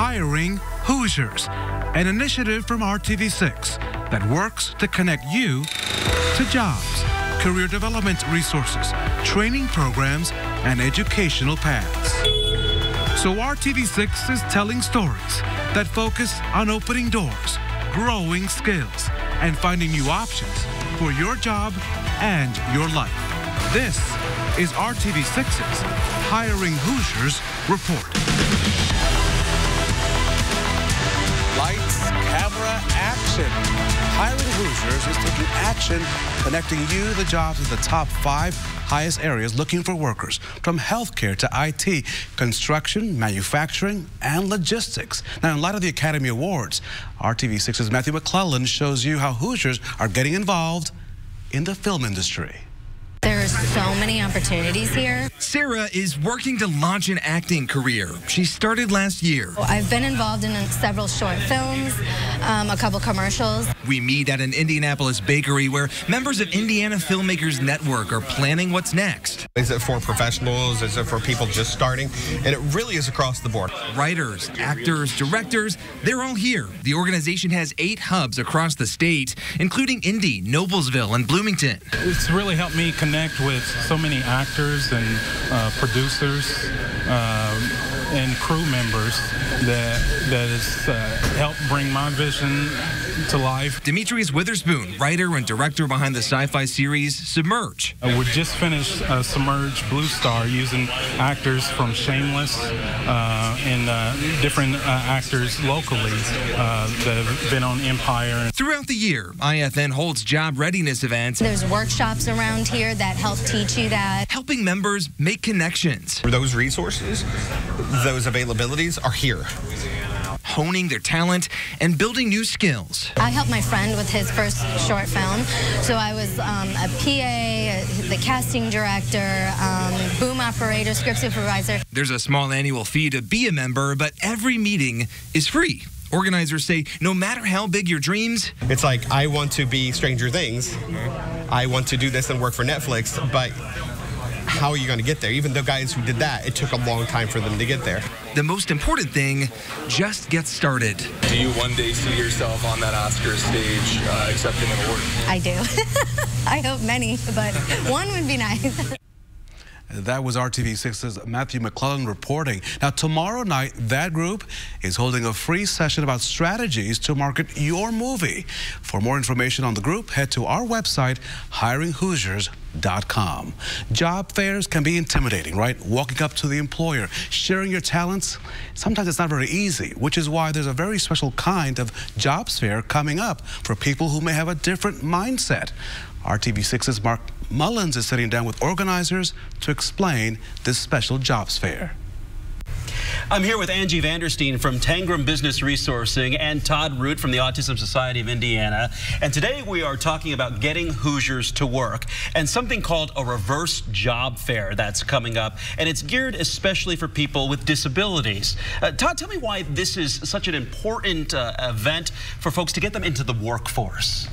Hiring Hoosiers, an initiative from RTV6 that works to connect you to jobs, career development resources, training programs, and educational paths. So RTV6 is telling stories that focus on opening doors, growing skills, and finding new options for your job and your life. This is RTV6's Hiring Hoosiers Report. Lights, camera, action. Hiring Hoosiers is taking action, connecting you the jobs in the top 5 highest areas looking for workers, from healthcare to IT, construction, manufacturing, and logistics. Now, in light of the Academy Awards, RTV6's Matthew McClellan shows you how Hoosiers are getting involved in the film industry. There are so many opportunities here. Sarah is working to launch an acting career. She started last year. I've been involved in several short films, a couple commercials. We meet at an Indianapolis bakery where members of Indiana Filmmakers Network are planning what's next. Is it for professionals? Is it for people just starting? And it really is across the board. Writers, actors, directors, they're all here. The organization has 8 hubs across the state, including Indy, Noblesville, and Bloomington. It's really helped me connect with so many actors and producers and crew members that has helped bring my vision to life. Demetrius Witherspoon, writer and director behind the sci-fi series Submerge. We just finished Submerge Blue Star using actors from Shameless and different actors locally that have been on Empire. Throughout the year, IFN holds job readiness events. There's workshops around here that help teach you that. Helping members make connections. Those resources, those availabilities are here. Honing their talent and building new skills. I helped my friend with his first short film. So I was a PA, the casting director, boom operator, script supervisor. There's a small annual fee to be a member, but every meeting is free. Organizers say no matter how big your dreams. It's like, I want to be Stranger Things. I want to do this and work for Netflix, but how are you going to get there? Even the guys who did that, it took a long time for them to get there. The most important thing, just get started. Do you one day see yourself on that Oscars stage accepting an award? I do. I hope many, but one would be nice. That was RTV6's Matthew McClellan reporting. Now, tomorrow night, that group is holding a free session about strategies to market your movie. For more information on the group, head to our website, hiringhoosiers.com. Job fairs can be intimidating, right? Walking up to the employer, sharing your talents. Sometimes it's not very easy, which is why there's a very special kind of jobs fair coming up for people who may have a different mindset. RTV6's Mark Mullins is sitting down with organizers to explain this special jobs fair. I'm here with Angie Vanderstein from Tangram Business Resourcing and Todd Root from the Autism Society of Indiana. And today we are talking about getting Hoosiers to work and something called a reverse job fair that's coming up. And it's geared especially for people with disabilities. Todd, tell me why this is such an important event for folks to get them into the workforce.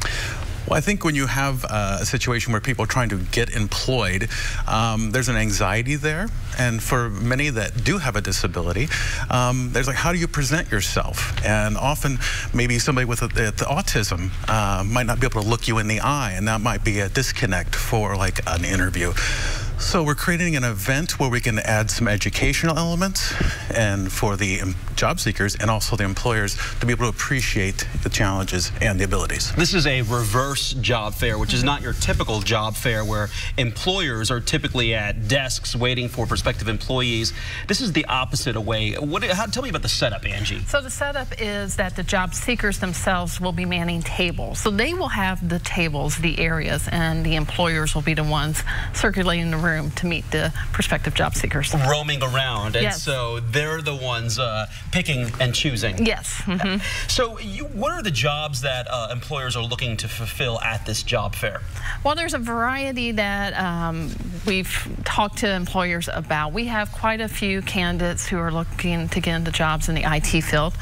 Well, I think when you have a situation where people are trying to get employed, there's an anxiety there. And for many that do have a disability, there's like, how do you present yourself? And often maybe somebody with the autism might not be able to look you in the eye, and that might be a disconnect for like an interview. So we're creating an event where we can add some educational elements and for the job seekers and also the employers to be able to appreciate the challenges and the abilities. This is a reverse job fair, which is not your typical job fair where employers are typically at desks waiting for prospective employees. This is the opposite way. Tell me about the setup, Angie. So the setup is that the job seekers themselves will be manning tables. So they will have the tables, the areas, and the employers will be the ones circulating the room to meet the prospective job seekers. Roaming around, and yes. So they're the ones picking and choosing. Yes. Mm-hmm. So what are the jobs that employers are looking to fulfill at this job fair? Well, there's a variety that we've talked to employers about. We have quite a few candidates who are looking to get into jobs in the IT field.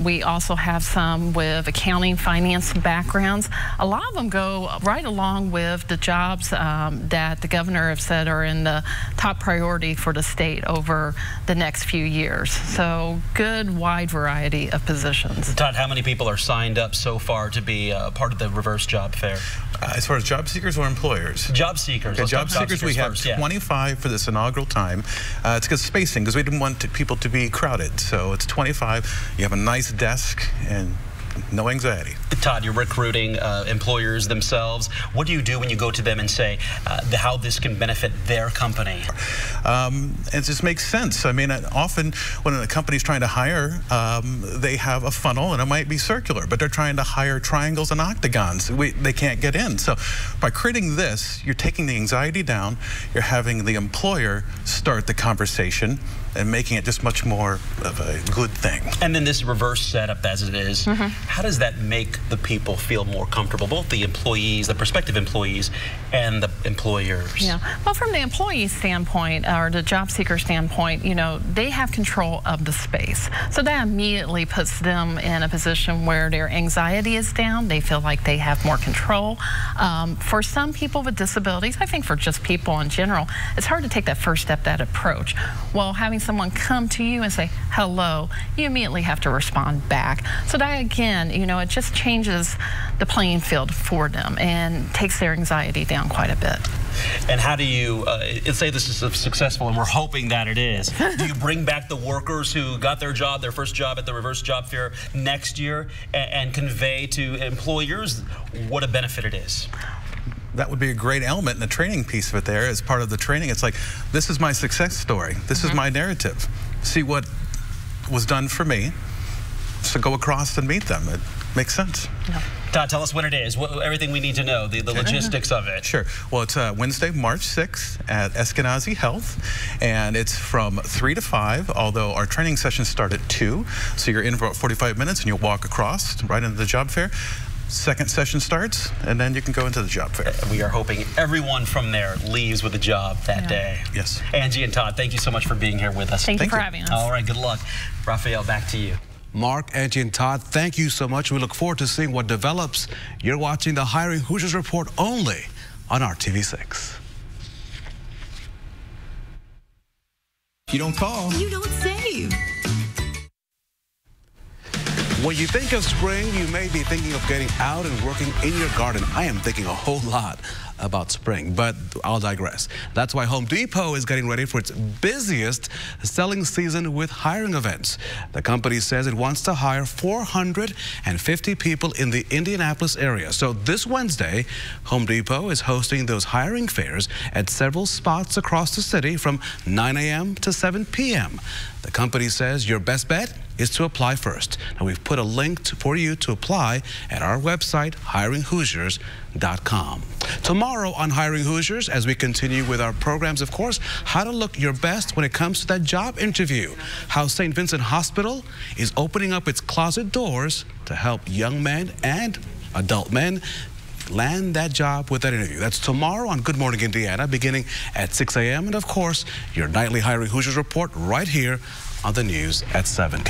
We also have some with accounting, finance backgrounds. A lot of them go right along with the jobs that the governor have said are in the top priority for the state over the next few years. So good wide variety of positions. Todd, how many people are signed up so far to be part of the reverse job fair? As far as job seekers or employers? Job seekers. Okay, job seekers, we have 25 for this inaugural time. It's because spacing, because we didn't want people to be crowded. So it's 25. You have a nice desk and no anxiety. Todd, you're recruiting employers themselves. What do you do when you go to them and say how this can benefit their company? It just makes sense. I mean, often when a company's trying to hire, they have a funnel and it might be circular, but they're trying to hire triangles and octagons. They can't get in. So by creating this, you're taking the anxiety down, you're having the employer start the conversation and making it just much more of a good thing. And then this reverse setup as it is, how does that make the people feel more comfortable, both the employees, the prospective employees, and the employers? Yeah, well, from the employee standpoint, or the job seeker standpoint, you know, they have control of the space. So that immediately puts them in a position where their anxiety is down. They feel like they have more control. For some people with disabilities, I think for just people in general, it's hard to take that first step, that approach. Well, having someone come to you and say hello, you immediately have to respond back. So that again, you know, it just changes the playing field for them and takes their anxiety down quite a bit. And how do you, let's say this is successful, and we're hoping that it is, do you bring back the workers who got their first job at the reverse job fair next year and convey to employers what a benefit it is? That would be a great element in the training piece of it there. As part of the training, it's like, this is my success story. This is my narrative. See what was done for me. So go across and meet them. It makes sense. Yeah. Todd, tell us when it is, everything we need to know, the logistics of it. Sure. Well, it's Wednesday, March 6th at Eskenazi Health, and it's from 3 to 5, although our training sessions start at 2, so you're in for about 45 minutes and you'll walk across right into the job fair. Second session starts, and then you can go into the job fair. We are hoping everyone from there leaves with a job that day. Yes. Angie and Todd, thank you so much for being here with us. Thank you for having us. All right, good luck. Raphael, back to you. Mark, Angie, and Todd, thank you so much. We look forward to seeing what develops. You're watching the Hiring Hoosiers Report only on RTV6. If you don't call, you don't save. When you think of spring, you may be thinking of getting out and working in your garden. I am thinking a whole lot about spring, but I'll digress. That's why Home Depot is getting ready for its busiest selling season with hiring events. The company says it wants to hire 450 people in the Indianapolis area. So this Wednesday, Home Depot is hosting those hiring fairs at several spots across the city from 9 a.m. to 7 p.m. The company says your best bet is to apply first. Now, we've put a link for you to apply at our website, hiringhoosiers.com. Tomorrow on Hiring Hoosiers, as we continue with our programs, of course, how to look your best when it comes to that job interview. How St. Vincent Hospital is opening up its closet doors to help young men and adult men land that job with that interview. That's tomorrow on Good Morning Indiana, beginning at 6 a.m. And of course, your nightly Hiring Hoosiers report right here on the news at 7. Kevin.